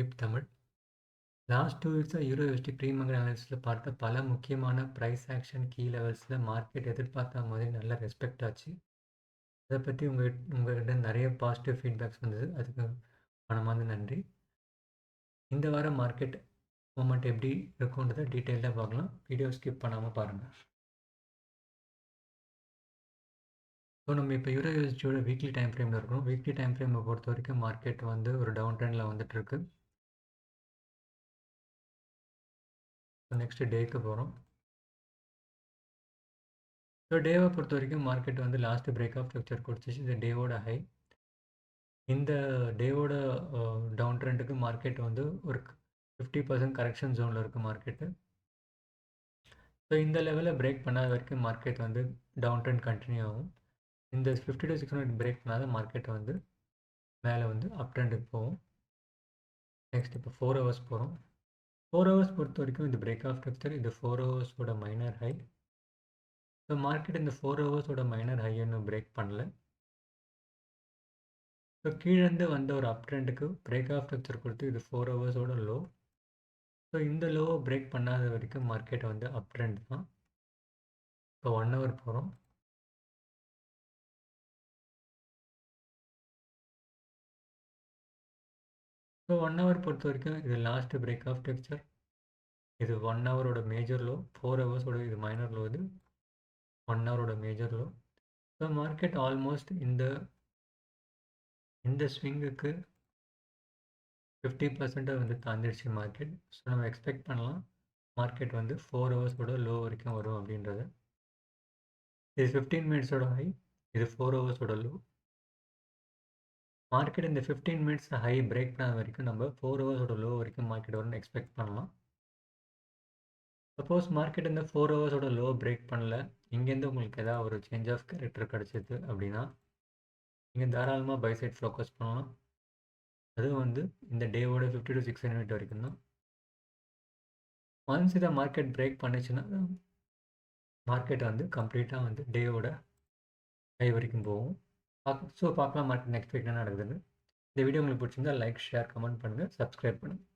Flip Tamil. Last 2 வீக்ஸா euro USD pre market அனாலிசிஸ்ல பார்த்த பல முக்கியமான பிரைஸ் ஆக்ஷன் கீ லெவல்ஸ்ல மார்க்கெட் எதிர்பார்த்த மாதிரி நல்ல ரெஸ்பெக்ட் ஆச்சு. அதை பற்றி உங்ககிட்ட நிறைய பாசிட்டிவ் ஃபீட்பேக்ஸ் வந்தது. அதுக்கு மனமார்ந்த நன்றி. இந்த வாரம் மார்க்கெட் மூமெண்ட் எப்படி இருக்குன்றதை டீட்டெயிலாக பார்க்கலாம். வீடியோ ஸ்கிப் பண்ணாமல் பாருங்கள். ஸோ நம்ம இப்போ யூரோ யுஎஸ்டியோட வீக்லி டைம் ஃப்ரேமில் இருக்கோம். வீக்லி டைம் ஃப்ரேமை பொறுத்த வரைக்கும் மார்க்கெட் வந்து ஒரு டவுன் ட்ரெண்டில் வந்துட்டுருக்கு. நெக்ஸ்ட் டேக்கு போகிறோம். ஸோ டேவை பொறுத்த வரைக்கும் மார்க்கெட் வந்து லாஸ்ட் பிரேக் ஆஃப் ஸ்ட்ரக்சர் கொடுத்துச்சு. இந்த டேவோட ஹை. இந்த டேவோட டவுன் ட்ரெண்டுக்கு மார்க்கெட் வந்து ஒரு 50% கரெக்ஷன் ஜோனில் இருக்குது மார்க்கெட்டு. ஸோ இந்த லெவலில் பிரேக் பண்ணாத வரைக்கும் மார்க்கெட் வந்து டவுன் ட்ரெண்ட் கண்டினியூ ஆகும். இந்த 50 to 600 பிரேக் பண்ணாத மார்க்கெட் வந்து மேலே வந்து அப் ட்ரெண்டுக்கு போகும். நெக்ஸ்ட் இப்போ 4 ஹவர்ஸ் போகிறோம். 4 ஹவர்ஸ் பொறுத்த வரைக்கும் இந்த பிரேக் ஆஃப் ஸ்ட்ரக்சர் இது 4 ஹவர்ஸோட மைனர் ஹை. ஸோ மார்க்கெட் இந்த 4 ஹவர்ஸோட மைனர் ஹை இன்னும் பிரேக் பண்ணல. ஸோ கீழேருந்து வந்த ஒரு அப் ட்ரெண்டுக்கு பிரேக் ஆஃப் ஸ்ட்ரக்சர் கொடுத்து இது 4 ஹவர்ஸோட லோ. ஸோ இந்த லோவை பிரேக் பண்ணாத வரைக்கும் மார்க்கெட் வந்து அப் ட்ரெண்ட் தான். இப்போ 1 ஹவர் போகிறோம். ஸோ 1 ஹவர் பொறுத்த வரைக்கும் இது லாஸ்ட் பிரேக் ஆஃப் ஸ்ட்ரக்சர். இது 1 ஹவரோட மேஜர் லோ. 4 ஹவர்ஸோட இது மைனர் லோ. இது 1 ஹவரோட major low. So market almost இந்த ஸ்விங்குக்கு 50% வந்து தாண்டிடுச்சு மார்க்கெட். ஸோ நம்ம எக்ஸ்பெக்ட் பண்ணலாம் மார்க்கெட் வந்து 4 ஹவர்ஸோட லோ வரைக்கும் வரும் அப்படின்றத. இது 15 மினிட்ஸோட ஹை. இது 4 ஹவர்ஸோட லோ. மார்க்கெட் இந்த 15 மினிட்ஸ் ஹை பிரேக் பண்ண வரைக்கும் நம்ம 4 ஹவர்ஸோட லோ வரைக்கும் மார்க்கெட் வரும்னு எக்ஸ்பெக்ட் பண்ணலாம். சப்போஸ் மார்க்கெட் இந்த 4 ஹவர்ஸோட லோ பிரேக் பண்ணல, இங்கேருந்து உங்களுக்கு ஏதாவது ஒரு சேஞ்ச் ஆஃப் கேரக்டர் கிடச்சிது அப்படின்னா நீங்கள் தாராளமாக பை சைட் ஃபோக்கஸ் பண்ணலாம். அதுவும் வந்து இந்த டேவோட 50 to 600 வரைக்கும் தான். ஒன்ஸ் இதை மார்க்கெட் பிரேக் பண்ணிச்சுன்னா மார்க்கெட் வந்து கம்ப்ளீட்டாக வந்து டேவோட ஹை வரைக்கும் போகும். ஸோ பார்க்கலாம் மார்க்கெட் நெக்ஸ்ட் வீக் என்ன நடக்குதுன்னு. இந்த வீடியோ உங்களுக்கு பிடிச்சிருந்தா லைக், ஷேர், கமெண்ட் பண்ணுங்கள், சப்ஸ்கிரைப் பண்ணுங்கள்.